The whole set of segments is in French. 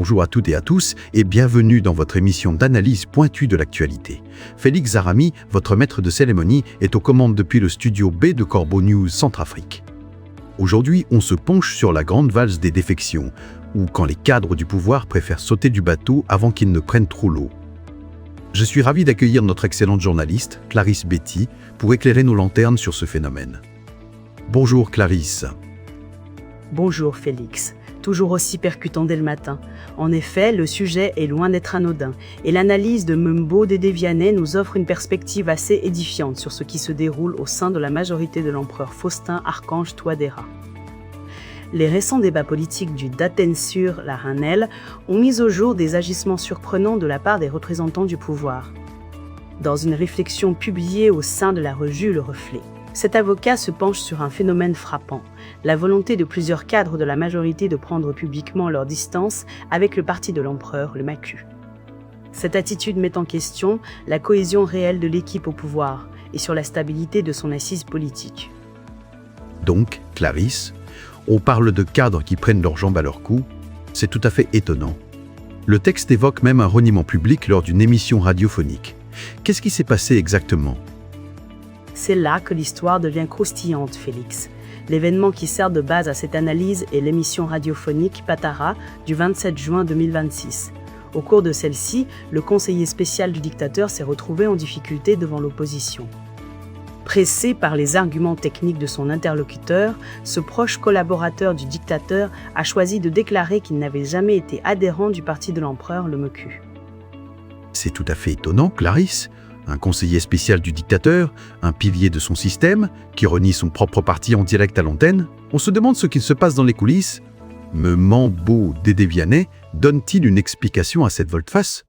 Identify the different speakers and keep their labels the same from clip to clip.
Speaker 1: Bonjour à toutes et à tous et bienvenue dans votre émission d'analyse pointue de l'actualité. Félix Zarami, votre maître de cérémonie, est aux commandes depuis le studio B de Corbeau News Centrafrique. Aujourd'hui, on se penche sur la grande valse des défections, ou quand les cadres du pouvoir préfèrent sauter du bateau avant qu'ils ne prennent trop l'eau. Je suis ravi d'accueillir notre excellente journaliste, Clarisse Betty, pour éclairer nos lanternes sur ce phénomène. Bonjour Clarisse.
Speaker 2: Bonjour Félix. Toujours aussi percutant dès le matin. En effet, le sujet est loin d'être anodin, et l'analyse de Mumbo Dédé Vianney nous offre une perspective assez édifiante sur ce qui se déroule au sein de la majorité de l'empereur Faustin Archange Touadéra. Les récents débats politiques du Datensur la Ranelle ont mis au jour des agissements surprenants de la part des représentants du pouvoir. Dans une réflexion publiée au sein de la revue Le Reflet, cet avocat se penche sur un phénomène frappant, la volonté de plusieurs cadres de la majorité de prendre publiquement leur distance avec le parti de l'empereur, le Macu. Cette attitude met en question la cohésion réelle de l'équipe au pouvoir et sur la stabilité de son assise politique.
Speaker 1: Donc, Clarisse, on parle de cadres qui prennent leurs jambes à leur cou, c'est tout à fait étonnant. Le texte évoque même un reniement public lors d'une émission radiophonique. Qu'est-ce qui s'est passé exactement ?
Speaker 2: C'est là que l'histoire devient croustillante, Félix. L'événement qui sert de base à cette analyse est l'émission radiophonique Patara du 27 juin 2026. Au cours de celle-ci, le conseiller spécial du dictateur s'est retrouvé en difficulté devant l'opposition. Pressé par les arguments techniques de son interlocuteur, ce proche collaborateur du dictateur a choisi de déclarer qu'il n'avait jamais été adhérent du parti de l'empereur, le Macu.
Speaker 1: C'est tout à fait étonnant, Clarisse. Un conseiller spécial du dictateur, un pilier de son système, qui renie son propre parti en direct à l'antenne. On se demande ce qu'il se passe dans les coulisses. Mumbo Dédé Vianney donne-t-il une explication à cette volte-face ?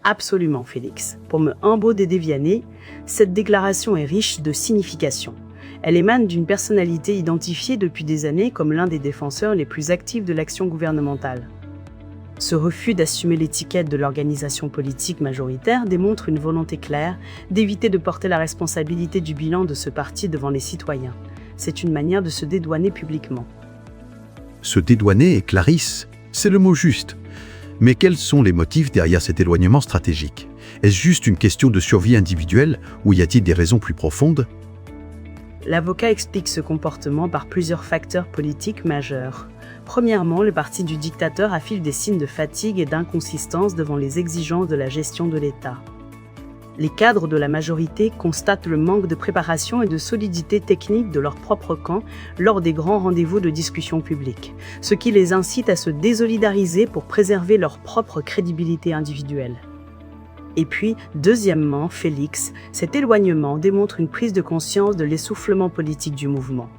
Speaker 2: Absolument, Félix. Pour Mumbo Dédé Vianney, cette déclaration est riche de signification. Elle émane d'une personnalité identifiée depuis des années comme l'un des défenseurs les plus actifs de l'action gouvernementale. Ce refus d'assumer l'étiquette de l'organisation politique majoritaire démontre une volonté claire d'éviter de porter la responsabilité du bilan de ce parti devant les citoyens. C'est une manière de se dédouaner publiquement.
Speaker 1: Se dédouaner, Clarisse, c'est le mot juste. Mais quels sont les motifs derrière cet éloignement stratégique ? Est-ce juste une question de survie individuelle ou y a-t-il des raisons plus profondes ?
Speaker 2: L'avocat explique ce comportement par plusieurs facteurs politiques majeurs. Premièrement, le parti du dictateur affiche des signes de fatigue et d'inconsistance devant les exigences de la gestion de l'État. Les cadres de la majorité constatent le manque de préparation et de solidité technique de leur propre camp lors des grands rendez-vous de discussion publique, ce qui les incite à se désolidariser pour préserver leur propre crédibilité individuelle. Et puis, deuxièmement, Félix, cet éloignement démontre une prise de conscience de l'essoufflement politique du mouvement.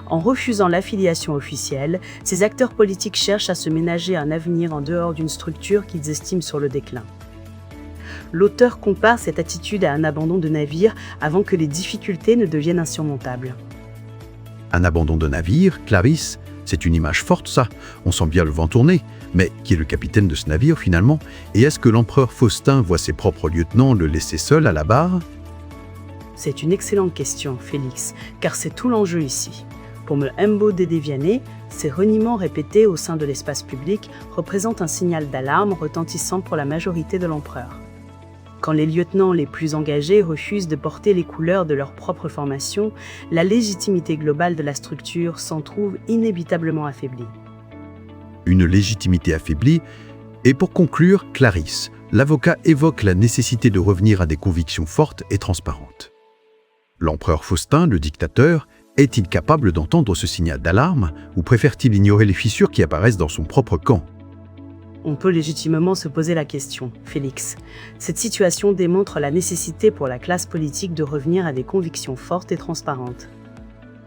Speaker 2: En refusant l'affiliation officielle, ces acteurs politiques cherchent à se ménager un avenir en dehors d'une structure qu'ils estiment sur le déclin. L'auteur compare cette attitude à un abandon de navire avant que les difficultés ne deviennent insurmontables.
Speaker 1: Un abandon de navire, Clarisse, c'est une image forte ça, on sent bien le vent tourner. Mais qui est le capitaine de ce navire finalement ? Et est-ce que l'empereur Faustin voit ses propres lieutenants le laisser seul à la barre ?
Speaker 2: C'est une excellente question, Félix, car c'est tout l'enjeu ici. Pour Mumbo Dédé Vianney, ces reniements répétés au sein de l'espace public représentent un signal d'alarme retentissant pour la majorité de l'empereur. Quand les lieutenants les plus engagés refusent de porter les couleurs de leur propre formation, la légitimité globale de la structure s'en trouve inévitablement affaiblie.
Speaker 1: Une légitimité affaiblie. Et pour conclure, Clarisse, l'avocat évoque la nécessité de revenir à des convictions fortes et transparentes. L'empereur Faustin, le dictateur, est-il capable d'entendre ce signal d'alarme ou préfère-t-il ignorer les fissures qui apparaissent dans son propre camp ?
Speaker 2: On peut légitimement se poser la question, Félix. Cette situation démontre la nécessité pour la classe politique de revenir à des convictions fortes et transparentes.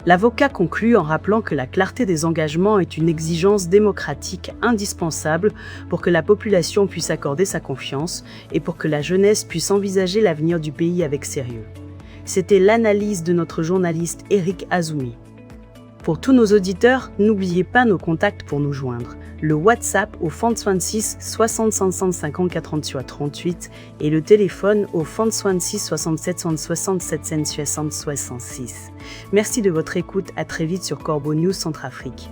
Speaker 2: L'avocat conclut en rappelant que la clarté des engagements est une exigence démocratique indispensable pour que la population puisse accorder sa confiance et pour que la jeunesse puisse envisager l'avenir du pays avec sérieux. C'était l'analyse de notre journaliste Eric Azoumi. Pour tous nos auditeurs, n'oubliez pas nos contacts pour nous joindre. Le WhatsApp au 26 60 550 48 38 et le téléphone au 26 67 67 66. Merci de votre écoute, à très vite sur Corbeau News Centrafrique.